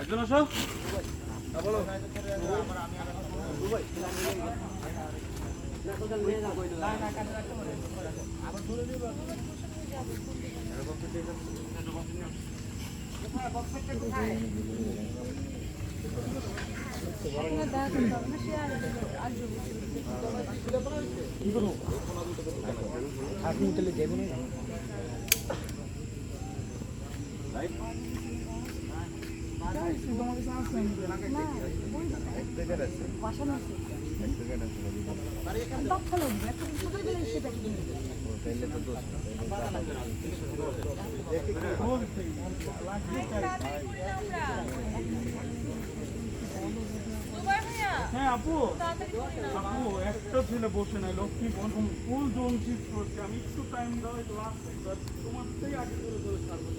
একজন আসো বলো হ্যাঁ আপু আপু একটা ছেলে বসে নাই লক্ষ্মী ফুল জোন শিফট করছে আমি একটু টাইম দাও লাস্ট তোমার থেকে আগে করে ধরে ছাড়বো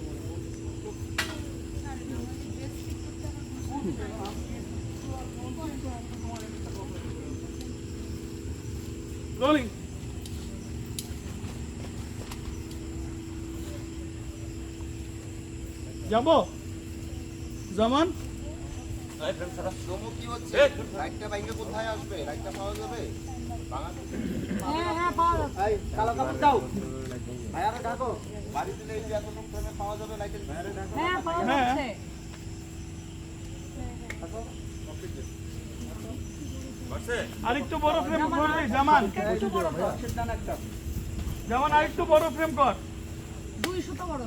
রোলিং যাবো জামান কি হচ্ছে লাইটটা বাইকে কোথায় আসবে লাইটটা পাওয়া যাবে কালো কাপড় দাও ভাইয়ারে ডাকো বাড়ি দিলে এই যে এতক্ষণ ফ্রেমে পাওয়া যাবে লাইটের ভাইয়ারে ডাকো হ্যাঁ পাওয়া যাচ্ছে আরেকটু বড় ফ্রেম কর জামান জামান আরেকটু বড় ফ্রেম কর 200 তো বড়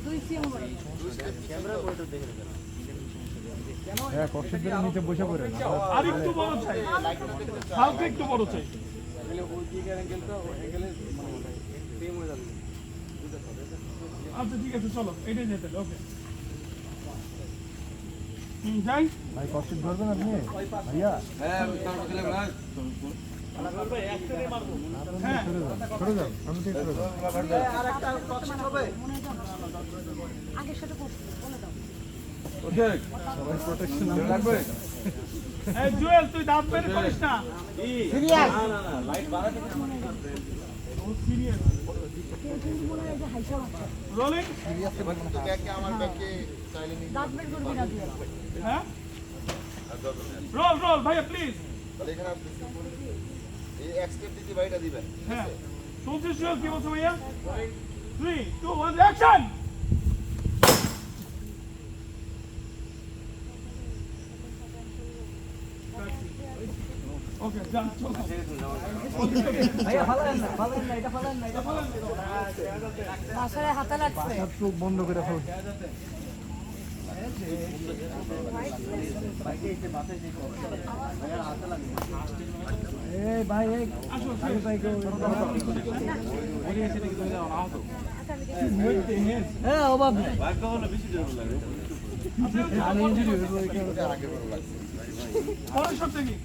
2 সিএম বড় হ্যাঁ কষ্টের জন্য নিচে বসে পড়ে আরেকটু বড় চাই হালকা একটু বড় চাই আচ্ছা ঠিক আছে চলো এটাই যেতে ওকে যাই ভাই কষ্টের ধরবেন আপনি ভাইয়া সরে যাও আমি ঠিক করে আগে সেটা বলে দাও সবাই প্রোটেকশন লাগবে এই জুয়েল তুই দাঁত বের করিস না সিরিয়াস না না লাইট বাড়াতে ও সিরিয়াস রোলিং তো ব্যাকে আমার ব্যাকে চাইলে নিয়ে দাঁত বের করবি না তুই হ্যাঁ রোল রোল ভাইয়া প্লিজ তাহলে এখানে আপনি এই এক্সটেপ দিতে বাইটা দিবেন হ্যাঁ শুনছিস জুয়েল কি বলছো ভাইয়া 3 2 1 অ্যাকশন ওকে যান চলো ভাইয়া ফালান না এটা ফালান না মাথায় হাতে লাগছে সব চোখ বন্ধ করে ফেল এই ভাই এই আসো হ্যাঁ অভাব আমি ইঞ্জুরি হয়ে গেল পরের সপ্তাহে কি